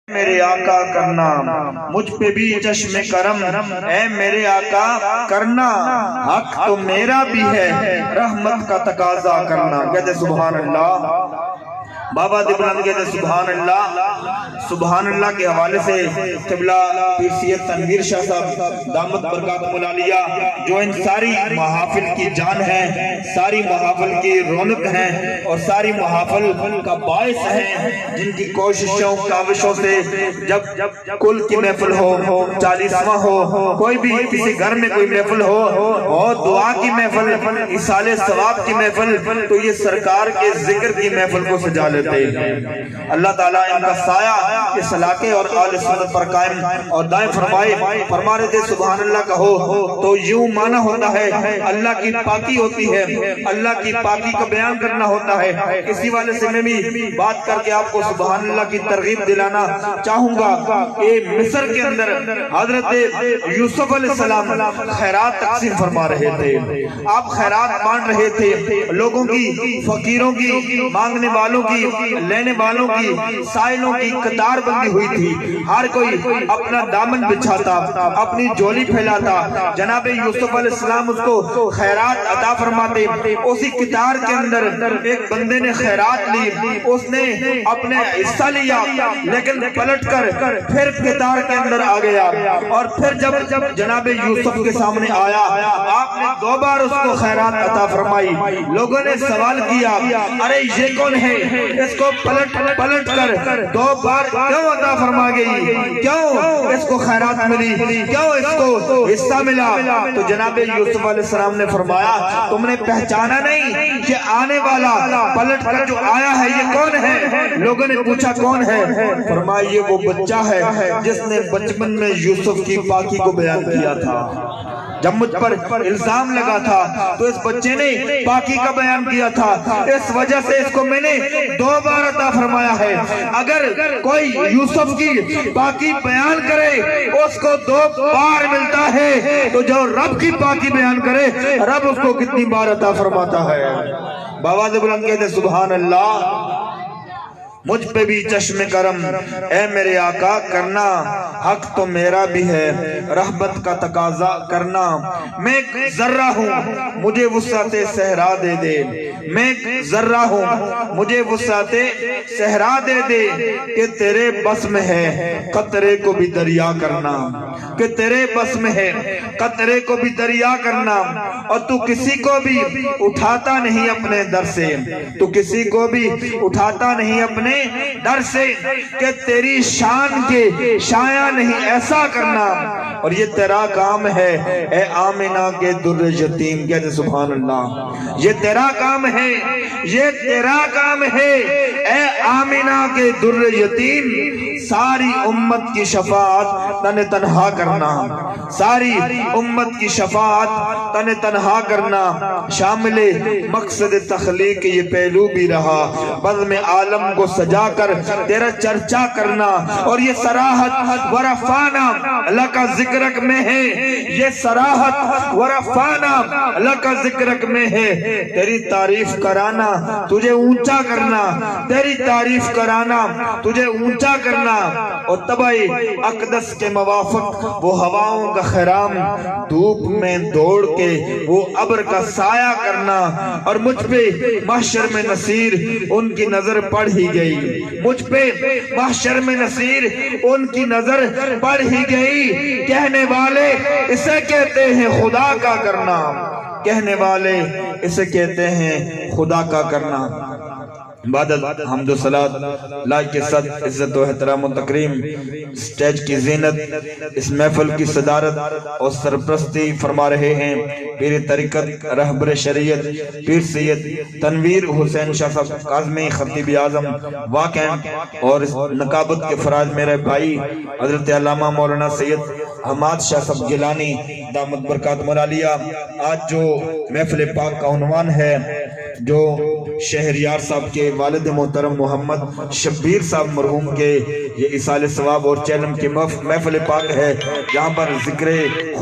میرے آقا کرنا مجھ پہ بھی چشم کرم، اے میرے آقا کرنا، حق تو میرا بھی ہے، رحمت کا تقاضا کرنا۔ کہتے سبحان اللہ، بابا دیبلند کہتے سبحان اللہ۔ سبحان اللہ کے حوالے سے قبلہ پیر سید تنویر شاہ صاحب دامت برکاتہم العالیہ جو ان ساری محافل کی جان ہے، ساری محافل کی رونق ہیں اور ساری محافل کا باعث ہیں، جن کی کوششوں کاوشوں سے جب کل کی محفل ہو، 40واں ہو، کوئی بھی کسی گھر میں کوئی محفل ہو اور دعا کی محفل، اصالِ ثواب کی محفل، تو یہ سرکار کے ذکر کی محفل کو سجا لیتے ہیں۔ اللہ تعالیٰ ان کا سایہ اس علاقے اور آل سنت پر قائم اور دائم فرمائے۔ فرما رہے تھے سبحان اللہ کہو تو یوں معنی ہوتا ہے اللہ کی پاکی ہوتی ہے، اللہ کی پاکی کا بیان کرنا ہوتا ہے۔ اسی والے سے میں بھی بات کر کے آپ کو سبحان اللہ کی ترغیب دلانا چاہوں گا کہ مصر کے اندر حضرت یوسف علیہ السلام خیرات تقسیم فرما رہے تھے، آپ خیرات بانٹ رہے تھے، لوگوں کی، فقیروں کی، مانگنے والوں کی، لینے والوں کی، سائلوں کی قطار بندی ہوئی تھی۔ ہر کوئی اپنا دامن بچھاتا، اپنی جولی پھیلاتا، جناب یوسف علیہ السلام اس کو خیرات عطا فرماتے۔ اسی قطار کے اندر ایک بندے نے خیرات لی، اس نے اپنے حصہ لیا لیکن پلٹ کر پھر قطار کے اندر آ گیا، اور پھر جب جناب یوسف کے سامنے آیا آپ نے 2 بار اس کو خیرات عطا فرمائی۔ لوگوں نے سوال کیا ارے یہ کون ہے، اس کو پلٹ کر 2 بار کیوں عطا فرما گئی، کیوں اس کو خیرات ملی، کیوں اس کو حصہ ملا؟ تو جناب یوسف علیہ السلام نے فرمایا تم نے پہچانا نہیں کہ آنے والا پلٹ کر جو آیا ہے یہ کون ہے؟ لوگوں نے پوچھا کون ہے؟ فرمایا یہ وہ بچہ ہے جس نے بچپن میں یوسف کی پاکی کو بیان کیا تھا۔ جب مجھ پر الزام لگا تھا تو اس بچے نے پاکی کا بیان کیا تھا، اس وجہ سے اس کو میں نے 2 بار عطا فرمایا ہے۔ اگر کوئی یوسف کی پاکی بیان کرے اس کو 2 بار ملتا ہے، تو جو رب کی پاکی بیان کرے رب اس کو کتنی بار عطا فرماتا ہے؟ بابا دیبلند کہتے سبحان اللہ، مجھ پہ بھی چشم کرم، اے میرے آقا کرنا، حق تو میرا بھی ہے، رحمت کا تقاضا کرنا۔ میں ایک ذرہ ہوں مجھے وسعت صحرا دے دے، میں ایک ذرہ ہوں مجھے وسعت صحرا دے دے، کہ تیرے بس میں ہے قطرے کو بھی دریا کرنا، کہ تیرے بس میں ہے قطرے کو بھی دریا کرنا، اور تو کسی کو بھی اٹھاتا نہیں اپنے در سے، تو کسی کو بھی اٹھاتا نہیں اپنے ڈر سے، کہ تیری شان کے شایع نہیں ایسا کرنا، اور یہ تیرا کام ہے اے آمنہ کے در یتیم۔ کہتے سبحان اللہ، یہ تیرا کام ہے، یہ تیرا کام ہے اے آمنہ کے در یتیم، ساری امت کی شفاعت تن تنہا کرنا، ساری امت کی شفاعت تن تنہا کرنا، شامل مقصد تخلیق یہ پہلو بھی رہا، بزم عالم کو سجا کر تیرا چرچا کرنا، اور یہ صراحت ورفانا لکا ذکرک میں ہے، یہ صراحت ورفانا لکا ذکرک میں ہے، تیری تعریف کرانا تجھے اونچا کرنا، تیری تعریف کرانا تجھے اونچا کرنا، اور طبع اقدس کے موافق وہ ہواؤں کا خیرام دھوپ میں دوڑ کے وہ ابر کا سایہ کرنا، اور مجھ پہ محشر میں نصیر ان کی نظر پڑ ہی گئی، مجھ پہ محشر میں نصیر ان کی نظر پڑ ہی گئی، کہنے والے اسے کہتے ہیں خدا کا کرنا، کہنے والے اسے کہتے ہیں خدا کا کرنا۔ بعد حمد و صلاۃ لائق کے ساتھ عزت و احترام و تکریم، سٹیج کی زینت، اس محفل کی صدارت اور سرپرستی فرما رہے ہیں پیر طریقت رہبر شریعت پیر سید تنویر حسین شاہ صاحب کاظمی خطیب اعظم واقع، اور اس نقابت کے فراز میرے بھائی حضرت علامہ مولانا سید حماد شاہ صاحب گیلانی دامت برکاتہم العالیہ۔ آج جو محفل پاک کا عنوان ہے جو شہریار صاحب کے والد محترم محمد شبیر صاحب مرحوم کے یہ ایصال ثواب اور چیلم کی محفل پاک ہے، جہاں پر ذکر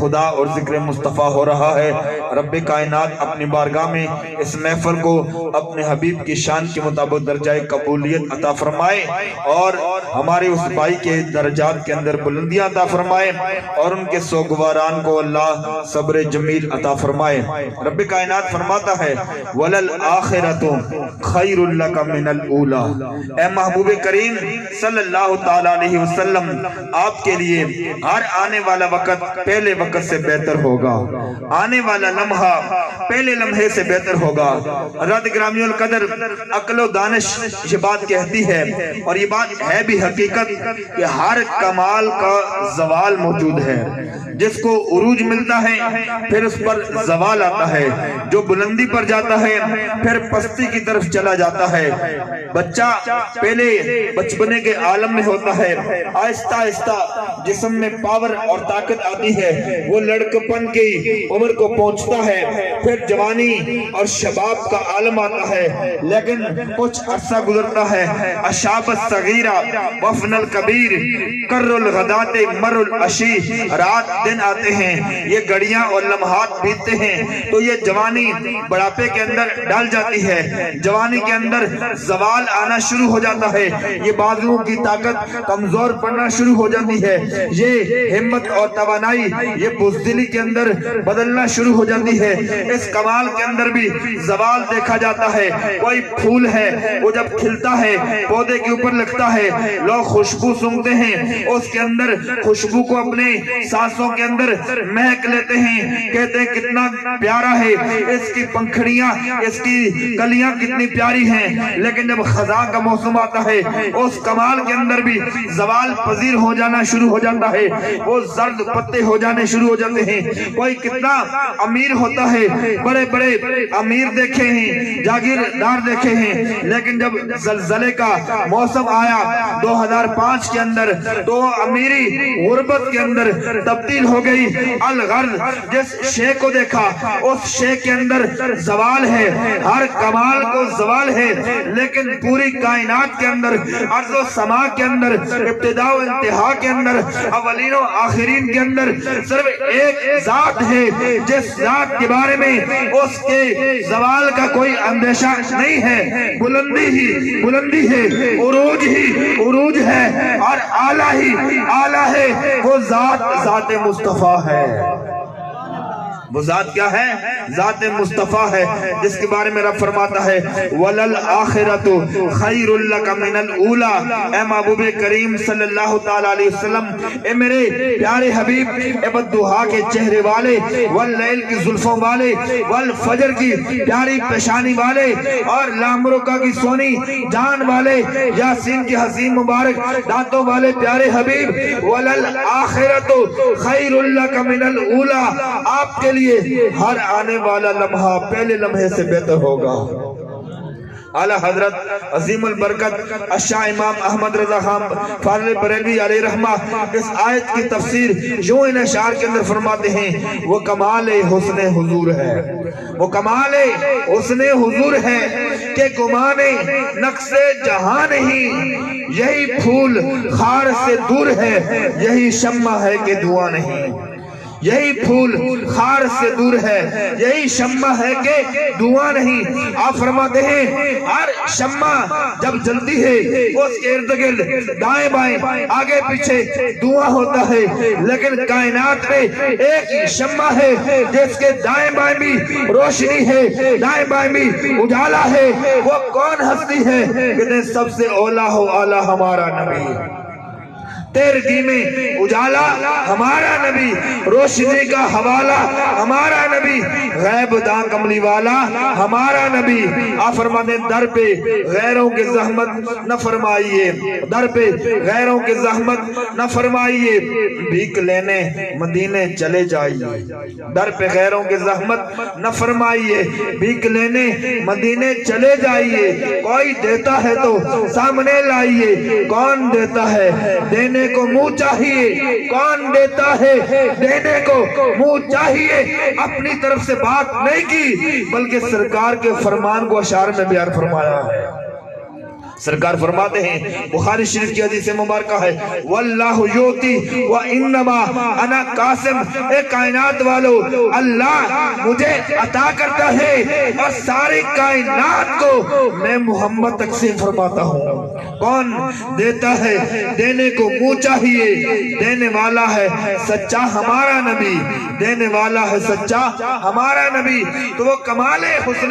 خدا اور ذکر مصطفیٰ ہو رہا ہے۔ رب کائنات اپنی بارگاہ میں اس محفل کو اپنے حبیب کی شان کے مطابق درجہ قبولیت عطا فرمائے، اور ہمارے اس بھائی کے درجات کے اندر بلندیاں عطا فرمائے، اور ان کے سوگواران کو اللہ صبر جمیل عطا فرمائے۔ رب کائنات فرماتا ہے وَلَلْآخِرَةُ خَيْرٌ لَكَ مِنَ الْأُولَى، اے محبوب کریم صلی اللہ تعالیٰ علیہ وسلم، آپ کے لیے ہر آنے والا وقت پہلے وقت سے بہتر ہوگا، آنے والا لمحہ پہلے لمحے سے بہتر ہوگا۔ حضرات گرامی القدر، عقل و دانش یہ بات کہتی ہے، اور یہ بات ہے بھی حقیقت، کہ ہر کمال کا زوال موجود ہے۔ جس کو عروج ملتا ہے پھر اس پر زوال آتا ہے، جو بلندی پر جاتا ہے پھر پستی کی طرف چلا جاتا ہے۔ بچہ پہلے بچپنے کے عالم میں ہوتا ہے، آہستہ آہستہ جسم میں پاور اور طاقت آتی ہے، وہ لڑکپن کی عمر کو پہنچتا ہے، پھر جوانی اور شباب کا عالم آتا ہے، لیکن کچھ عرصہ گزرتا ہے، اشاب الصغیرہ وفن الکبیر کر الغدات مر العشی، رات دن آتے ہیں، یہ گھڑیاں اور لمحات بیتتے ہیں، تو یہ جوانی بڑھاپے کے اندر ڈال جاتی ہے، جوانی کے اندر زوال آنا شروع ہو جاتا ہے، یہ بازوؤں کی طاقت کمزور پڑنا شروع ہو جاتی ہے، یہ ہمت اور توانائی یہ بزدلی کے اندر بدلنا شروع ہو جاتی ہے۔ اس کمال کے اندر بھی زوال دیکھا جاتا ہے۔ کوئی پھول ہے، وہ جب کھلتا ہے پودے کے اوپر لگتا ہے، لوگ خوشبو سونگتے ہیں، اس کے اندر خوشبو کو اپنے سانسوں کے اندر مہک لیتے ہیں، کہتے ہیں کتنا پیارا ہے، اس کی پنکھڑیاں، اس کی کلیاں کتنی پیاری ہیں، لیکن جب خزاں کا موسم آتا ہے اس کمال کے اندر بھی زوال پذیر ہو جانا شروع ہو جاتا ہے، وہ زرد پتے ہو جانے شروع ہو جاتے ہیں۔ کوئی کتنا امیر ہوتا ہے، بڑے بڑے امیر دیکھے ہیں، جاگیردار دیکھے ہیں، لیکن جب زلزلے کا موسم آیا 2005 کے اندر تو امیری غربت کے اندر تبدیل ہو گئی۔ الغرض جس شے کو دیکھا اس شے کے اندر زوال ہے، ہر کمال کو زوال ہے، لیکن پوری کائنات کے اندر، ارض و سما کے اندر، ابتدا و انتہا کے اندر، اولین و آخرین کے اندر صرف ایک ذات ہے، جس ذات کے بارے میں اس کے زوال کا کوئی اندیشہ نہیں ہے۔ بلندی ہی بلندی ہے، عروج ہی عروج ہے، اور اعلیٰ ہی اعلیٰ ہے، وہ ذات مصطفیٰ ہے۔ وہ ذات کیا ہے؟ ذات مصطفیٰ ہے، جس کے بارے میں رب فرماتا ہے وَلَلْآخِرَةُ خَيْرٌ لَكَ مِنَ الْأُولَى، اے محبوب کریم صلی اللہ تعالیٰ علیہ وسلم، اے میرے پیارے حبیب، اے بددہا کے چہرے والے، واللیل کی زلفوں والے، والفجر کی پیاری پیشانی والے، اور لامرکہ کی سونی جان والے، یاسین کی حسین مبارک دانتوں والے پیارے حبیب، وَلَلْآخِرَةُ خَيْرٌ لَكَ مِنَ الْأُولَى، آپ کے لیے ہر آنے والا لمحہ پہلے لمحے سے بہتر ہوگا۔ اعلیٰ حضرت عظیم البرکت الشاہ امام احمد رضا خان فاضل بریلوی علیہ رحمہ اس آیت کی تفسیر یوں ان اشعار کے اندر فرماتے ہیں، وہ کمال حسن حضور ہے، وہ کمال حسن حضور ہے کہ گمان نقص جہاں نہیں، یہی پھول خار سے دور ہے، یہی شمع ہے کہ دعا نہیں، یہی پھول خار سے دور ہے، یہی شمع ہے کہ دعا نہیں۔ آپ فرماتے ہیں ہر شمع جب جلتی ہے اس کے ارد گرد دائیں بائیں آگے پیچھے دعا ہوتا ہے، لیکن کائنات میں ایک شمع ہے جس کے دائیں بائیں بھی روشنی ہے، دائیں بائیں بھی اجالا ہے۔ وہ کون ہستی ہے؟ کہتے ہیں سب سے اولا ہو اعلیٰ ہمارا نبی، تیرگی میں اجالا ہمارا نبی، روشنی کا حوالہ ہمارا نبی، غیب داں کملی والا ہمارا نبی۔ آپ فرماتے ہیں در پہ غیروں کی زحمت نہ فرمائیے، در پہ غیروں کی زحمت نہ فرمائیے، بھیک لینے مدینے چلے جائیے، در پہ غیروں کی زحمت نہ فرمائیے، بھیک لینے مدینے چلے جائیے، کوئی دیتا ہے تو سامنے لائیے، کون دیتا ہے دینے دینے کو منہ چاہیے. کون دیتا ہے؟ دینے کو منہ چاہیے. اپنی طرف سے بات نہیں کی بلکہ سرکار کے فرمان کو اشعار میں بیان فرمایا ہے. سرکار فرماتے ہیں بخاری شریف کی حدیث مبارکہ ہے واللہ یوتی وانما انا قاسم. اے کائنات والو، اللہ مجھے عطا کرتا ہے اور ساری کائنات کو میں محمد تقسیم فرماتا ہوں. کون دیتا ہے؟ دینے کو منہ چاہیے. دینے والا ہے سچا ہمارا نبی. دینے والا ہے سچا ہمارا نبی. تو وہ کمال حسن